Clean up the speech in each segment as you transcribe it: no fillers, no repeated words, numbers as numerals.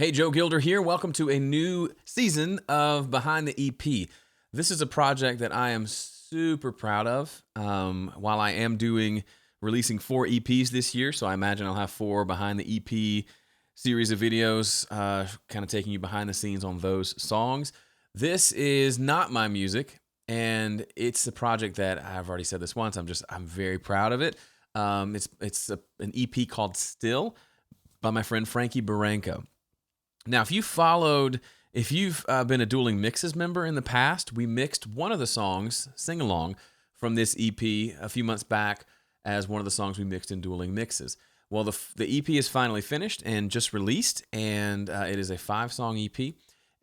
Hey, Joe Gilder here. Welcome to a new season of Behind the EP. This is a project that I am super proud of. While I am releasing 4 EPs this year, so I imagine I'll have 4 Behind the EP series of videos, kind of taking you behind the scenes on those songs. This is not my music, and it's a project that I've already said this once. I'm very proud of it. It's an EP called Still by my friend Frankie Barranco. Now, if you've been a Dueling Mixes member in the past, we mixed one of the songs, Sing Along, from this EP a few months back as one of the songs we mixed in Dueling Mixes. Well, the EP is finally finished and just released, and it is a 5-song EP,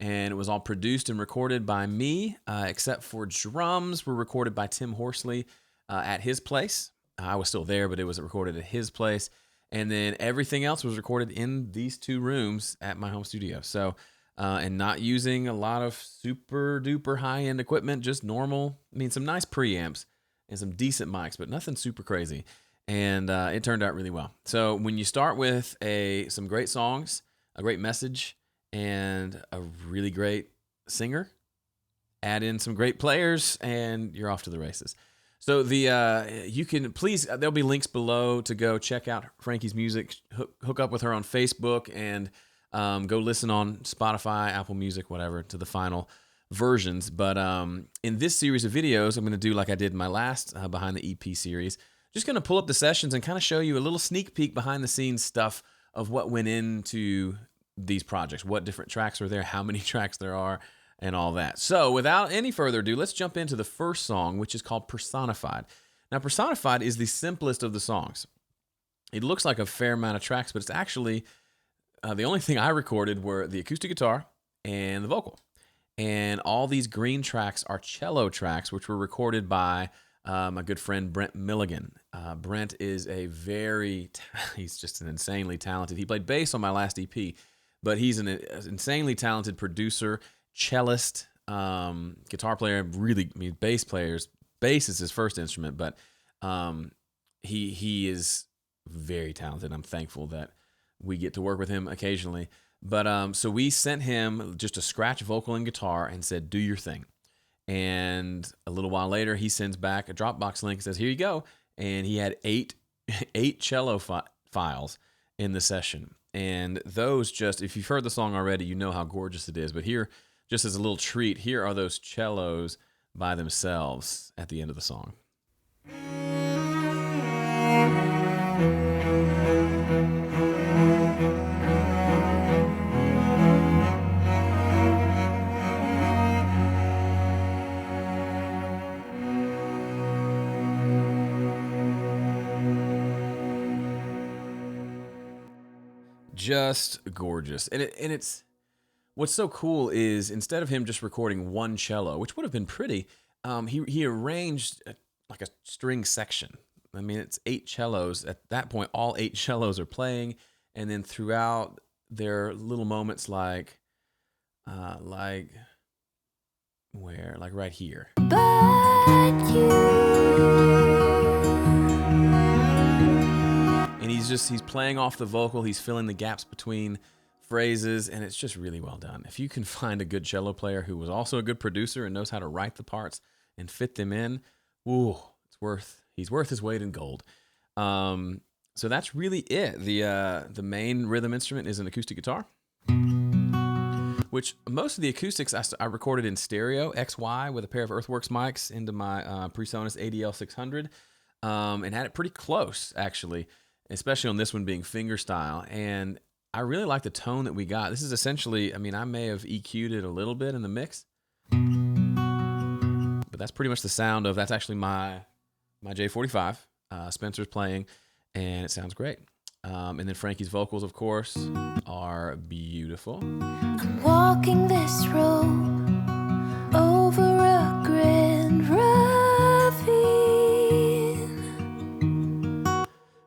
and it was all produced and recorded by me, except for drums were recorded by Tim Horsley at his place. I was still there, but it was recorded at his place. And then everything else was recorded in these 2 rooms at my home studio. So, and not using a lot of super duper high end equipment, just normal. I mean, some nice preamps and some decent mics, but nothing super crazy. And it turned out really well. So when you start with some great songs, a great message, and a really great singer, add in some great players, and you're off to the races. So you can please, there'll be links below to go check out Frankie's music, hook up with her on Facebook, and go listen on Spotify, Apple Music, whatever, to the final versions. But in this series of videos, I'm going to do like I did in my last Behind the EP series, just going to pull up the sessions and kind of show you a little sneak peek behind the scenes stuff of what went into these projects, what different tracks are there, how many tracks there are, and all that. So without any further ado, let's jump into the first song, which is called Personified. Now, Personified is the simplest of the songs. It looks like a fair amount of tracks, but it's actually, the only thing I recorded were the acoustic guitar and the vocal. And all these green tracks are cello tracks, which were recorded by my good friend Brent Milligan. Brent is he's just an insanely talented, he played bass on my last EP, but he's an insanely talented producer, cellist, guitar player, really, I mean, bass is his first instrument, but he is very talented. I'm thankful that we get to work with him occasionally. But so we sent him just a scratch vocal and guitar and said, do your thing. And a little while later, he sends back a Dropbox link and says, here you go. And he had eight cello files in the session. And those if you've heard the song already, you know how gorgeous it is. But here, just as a little treat, here are those cellos by themselves at the end of the song. Just gorgeous. And it's what's so cool is instead of him just recording one cello, which would have been pretty, he arranged like a string section. I mean, it's 8 cellos. At that point, all 8 cellos are playing, and then throughout there are little moments like where? Like right here. But and he's playing off the vocal, he's filling the gaps between phrases, and it's just really well done. If you can find a good cello player who was also a good producer and knows how to write the parts and fit them in, he's worth his weight in gold. So that's really it. The main rhythm instrument is an acoustic guitar, which most of the acoustics I recorded in stereo XY with a pair of Earthworks mics into my PreSonus ADL 600, and had it pretty close actually, especially on this one being fingerstyle. And I really like the tone that we got. This is essentially, I mean, I may have EQ'd it a little bit in the mix, but that's pretty much the sound of, that's actually my J45. Spencer's playing, and it sounds great. And then Frankie's vocals, of course, are beautiful. I'm walking this road over a grand ravine.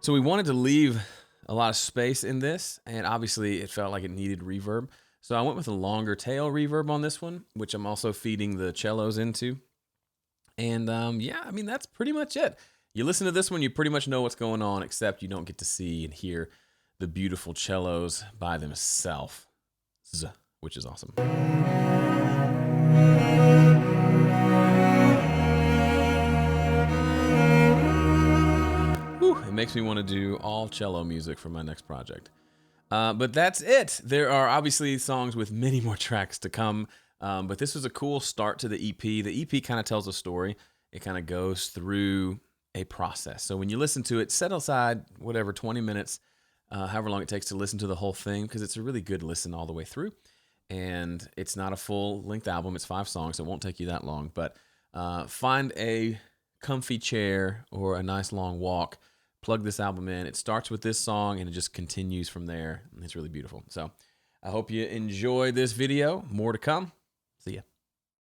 So we wanted to leave a lot of space in this, and obviously it felt like it needed reverb. So I went with a longer tail reverb on this one, which I'm also feeding the cellos into. And yeah, I mean, that's pretty much it. You listen to this one, you pretty much know what's going on, except you don't get to see and hear the beautiful cellos by themselves. which is awesome. Whew, it makes me want to do all cello music for my next project. But that's it. There are obviously songs with many more tracks to come, but this was a cool start to the EP. The EP kind of tells a story. It kind of goes through a process. So when you listen to it, set aside whatever 20 minutes, however long it takes to listen to the whole thing, because it's a really good listen all the way through. And it's not a full-length album. It's 5 songs, so it won't take you that long. But find a comfy chair or a nice long walk. Plug this album in. It starts with this song, and it just continues from there. It's really beautiful. So I hope you enjoy this video. More to come. See ya.